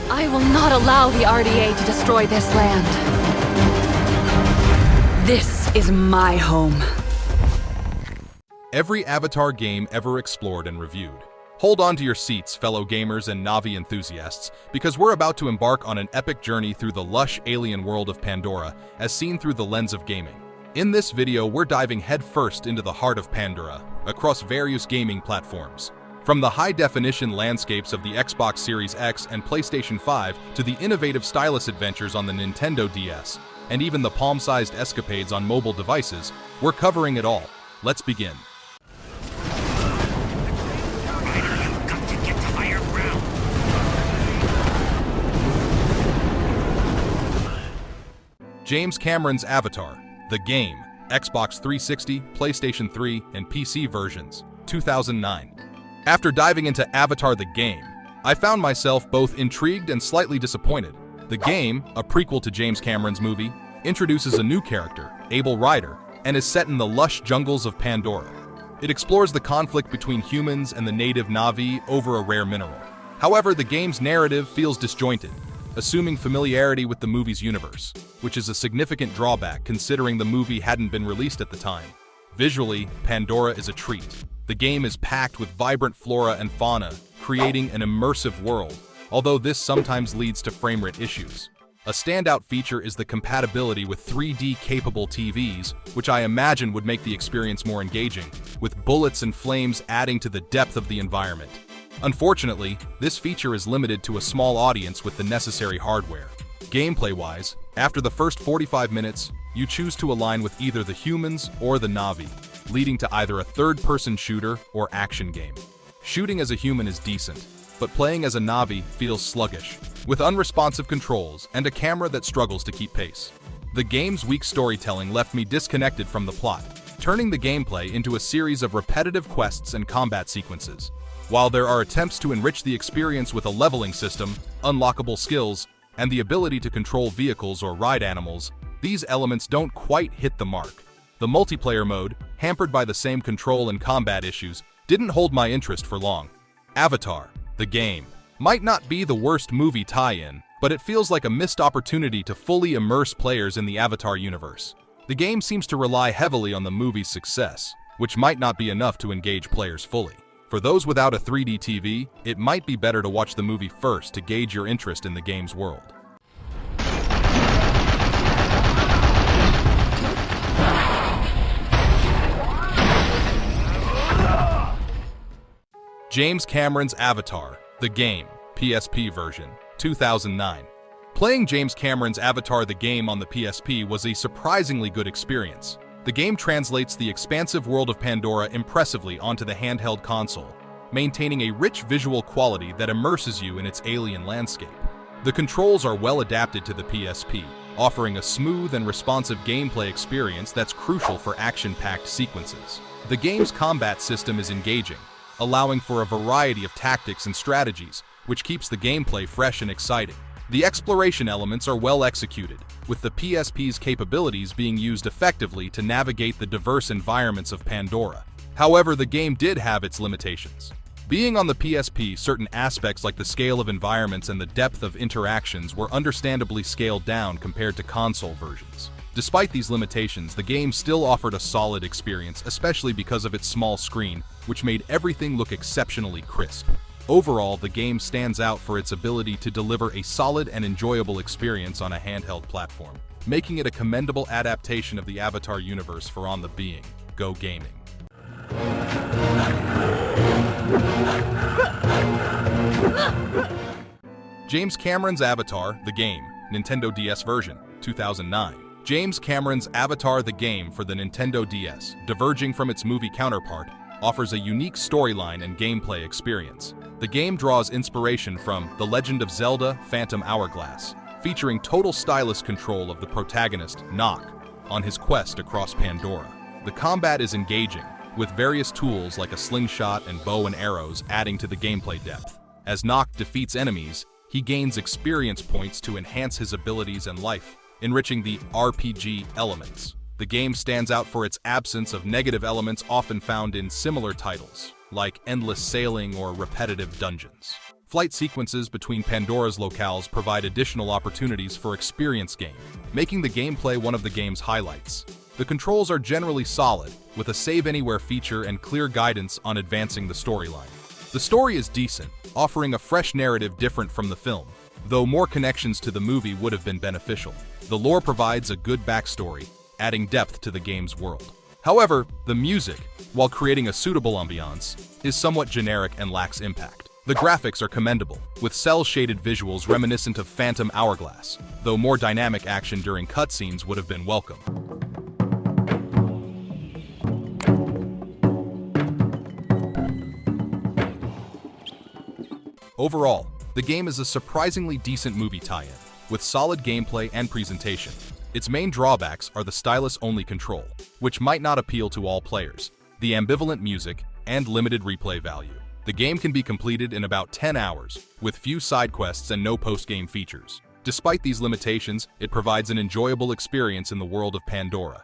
I will not allow the RDA to destroy this land. This is my home. Every Avatar game ever explored and reviewed. Hold on to your seats, fellow gamers and Na'vi enthusiasts, because we're about to embark on an epic journey through the lush alien world of Pandora, as seen through the lens of gaming. In this video, we're diving headfirst into the heart of Pandora, across various gaming platforms. From the high-definition landscapes of the Xbox Series X and PlayStation 5 to the innovative stylus adventures on the Nintendo DS, and even the palm-sized escapades on mobile devices, we're covering it all. Let's begin. James Cameron's Avatar, the game, Xbox 360, PlayStation 3, and PC versions, 2009. After diving into Avatar the game, I found myself both intrigued and slightly disappointed. The game, a prequel to James Cameron's movie, introduces a new character, Abel Ryder, and is set in the lush jungles of Pandora. It explores the conflict between humans and the native Na'vi over a rare mineral. However, the game's narrative feels disjointed, assuming familiarity with the movie's universe, which is a significant drawback considering the movie hadn't been released at the time. Visually, Pandora is a treat. The game is packed with vibrant flora and fauna, creating an immersive world, although this sometimes leads to frame rate issues. A standout feature is the compatibility with 3D-capable TVs, which I imagine would make the experience more engaging, with bullets and flames adding to the depth of the environment. Unfortunately, this feature is limited to a small audience with the necessary hardware. Gameplay-wise, after the first 45 minutes, you choose to align with either the humans or the Na'vi, leading to either a third-person shooter or action game. Shooting as a human is decent, but playing as a Na'vi feels sluggish, with unresponsive controls and a camera that struggles to keep pace. The game's weak storytelling left me disconnected from the plot, turning the gameplay into a series of repetitive quests and combat sequences. While there are attempts to enrich the experience with a leveling system, unlockable skills, and the ability to control vehicles or ride animals, these elements don't quite hit the mark. The multiplayer mode, hampered by the same control and combat issues, didn't hold my interest for long. Avatar, the game, might not be the worst movie tie-in, but it feels like a missed opportunity to fully immerse players in the Avatar universe. The game seems to rely heavily on the movie's success, which might not be enough to engage players fully. For those without a 3D TV, it might be better to watch the movie first to gauge your interest in the game's world. James Cameron's Avatar, the game, PSP version, 2009. Playing James Cameron's Avatar the game on the PSP was a surprisingly good experience. The game translates the expansive world of Pandora impressively onto the handheld console, maintaining a rich visual quality that immerses you in its alien landscape. The controls are well adapted to the PSP, offering a smooth and responsive gameplay experience that's crucial for action-packed sequences. The game's combat system is engaging, allowing for a variety of tactics and strategies, which keeps the gameplay fresh and exciting. The exploration elements are well executed, with the PSP's capabilities being used effectively to navigate the diverse environments of Pandora. However, the game did have its limitations. Being on the PSP, certain aspects like the scale of environments and the depth of interactions were understandably scaled down compared to console versions. Despite these limitations, the game still offered a solid experience, especially because of its small screen, which made everything look exceptionally crisp. Overall, the game stands out for its ability to deliver a solid and enjoyable experience on a handheld platform, making it a commendable adaptation of the Avatar universe for On the Being. Go gaming. James Cameron's Avatar, the game, Nintendo DS version, 2009. James Cameron's Avatar the game for the Nintendo DS, diverging from its movie counterpart, offers a unique storyline and gameplay experience. The game draws inspiration from The Legend of Zelda: Phantom Hourglass, featuring total stylus control of the protagonist, Nock, on his quest across Pandora. The combat is engaging, with various tools like a slingshot and bow and arrows adding to the gameplay depth. As Nock defeats enemies, he gains experience points to enhance his abilities and life, enriching the RPG elements. The game stands out for its absence of negative elements often found in similar titles, like endless sailing or repetitive dungeons. Flight sequences between Pandora's locales provide additional opportunities for experience gain, making the gameplay one of the game's highlights. The controls are generally solid, with a save anywhere feature and clear guidance on advancing the storyline. The story is decent, offering a fresh narrative different from the film, though more connections to the movie would have been beneficial. The lore provides a good backstory, adding depth to the game's world. However, the music, while creating a suitable ambiance, is somewhat generic and lacks impact. The graphics are commendable, with cel-shaded visuals reminiscent of Phantom Hourglass, though more dynamic action during cutscenes would have been welcome. Overall, the game is a surprisingly decent movie tie-in, with solid gameplay and presentation. Its main drawbacks are the stylus-only control, which might not appeal to all players, the ambivalent music, and limited replay value. The game can be completed in about 10 hours, with few side quests and no post-game features. Despite these limitations, it provides an enjoyable experience in the world of Pandora.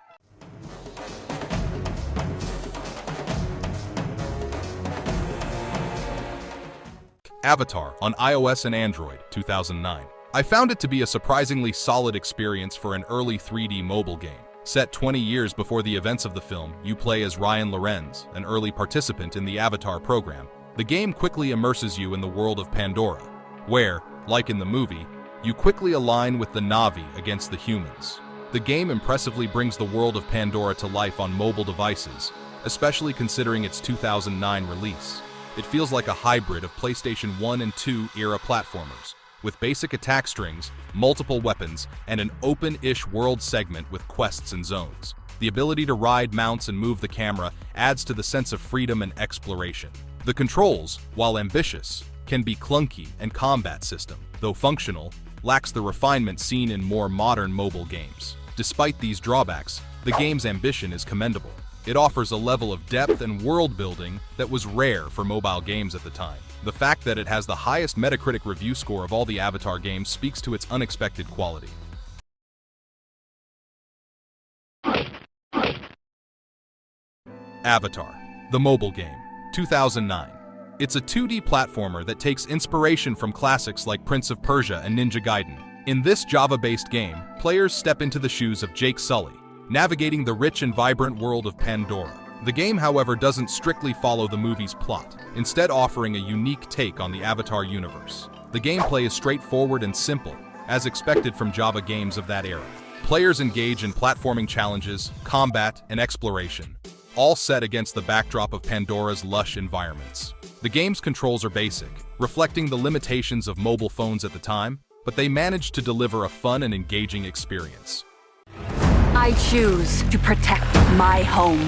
Avatar on iOS and Android, 2009. I found it to be a surprisingly solid experience for an early 3D mobile game. Set 20 years before the events of the film, you play as Ryan Lorenz, an early participant in the Avatar program. The game quickly immerses you in the world of Pandora, where, like in the movie, you quickly align with the Na'vi against the humans. The game impressively brings the world of Pandora to life on mobile devices, especially considering its 2009 release. It feels like a hybrid of PlayStation 1 and 2 era platformers, with basic attack strings, multiple weapons, and an open-ish world segment with quests and zones. The ability to ride mounts and move the camera adds to the sense of freedom and exploration. The controls, while ambitious, can be clunky, and combat system, though functional, lacks the refinement seen in more modern mobile games. Despite these drawbacks, the game's ambition is commendable. It offers a level of depth and world building that was rare for mobile games at the time. The fact that it has the highest Metacritic review score of all the Avatar games speaks to its unexpected quality. Avatar, the mobile game, 2009. It's a 2D platformer that takes inspiration from classics like Prince of Persia and Ninja Gaiden. In this Java-based game, players step into the shoes of Jake Sully, navigating the rich and vibrant world of Pandora. The game, however, doesn't strictly follow the movie's plot, instead offering a unique take on the Avatar universe. The gameplay is straightforward and simple, as expected from Java games of that era. Players engage in platforming challenges, combat, and exploration, all set against the backdrop of Pandora's lush environments. The game's controls are basic, reflecting the limitations of mobile phones at the time, but they managed to deliver a fun and engaging experience. I choose to protect my home.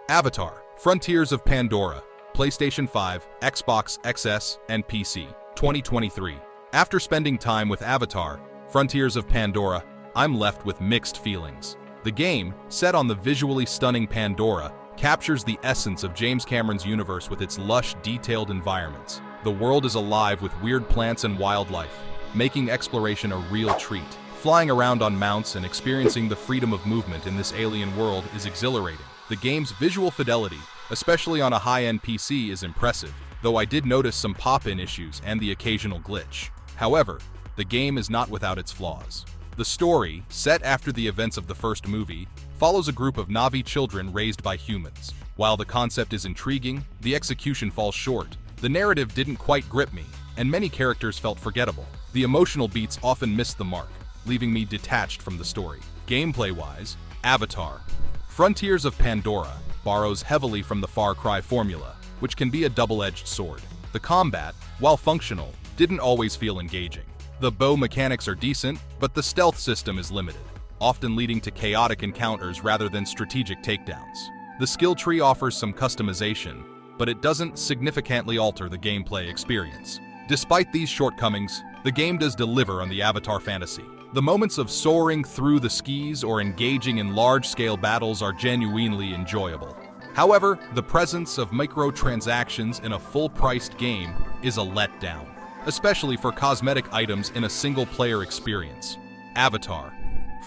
Avatar, Frontiers of Pandora, PlayStation 5, Xbox XS, and PC, 2023. After spending time with Avatar, Frontiers of Pandora, I'm left with mixed feelings. The game, set on the visually stunning Pandora, captures the essence of James Cameron's universe with its lush, detailed environments. The world is alive with weird plants and wildlife, making exploration a real treat. Flying around on mounts and experiencing the freedom of movement in this alien world is exhilarating. The game's visual fidelity, especially on a high-end PC, is impressive, though I did notice some pop-in issues and the occasional glitch. However, the game is not without its flaws. The story, set after the events of the first movie, follows a group of Na'vi children raised by humans. While the concept is intriguing, the execution falls short. The narrative didn't quite grip me, and many characters felt forgettable. The emotional beats often missed the mark, leaving me detached from the story. Gameplay-wise, Avatar, Frontiers of Pandora borrows heavily from the Far Cry formula, which can be a double-edged sword. The combat, while functional, didn't always feel engaging. The bow mechanics are decent, but the stealth system is limited, often leading to chaotic encounters rather than strategic takedowns. The skill tree offers some customization, but it doesn't significantly alter the gameplay experience. Despite these shortcomings, the game does deliver on the Avatar fantasy. The moments of soaring through the skis or engaging in large-scale battles are genuinely enjoyable. However, the presence of microtransactions in a full-priced game is a letdown, especially for cosmetic items in a single-player experience. Avatar,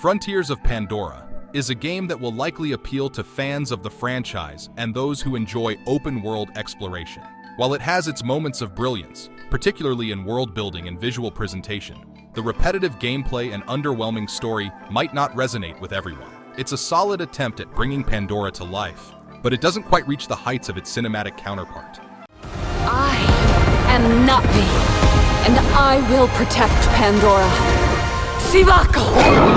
Frontiers of Pandora, is a game that will likely appeal to fans of the franchise and those who enjoy open-world exploration. While it has its moments of brilliance, particularly in world building and visual presentation, the repetitive gameplay and underwhelming story might not resonate with everyone. It's a solid attempt at bringing Pandora to life, but it doesn't quite reach the heights of its cinematic counterpart. I am Navi, and I will protect Pandora. Sivako!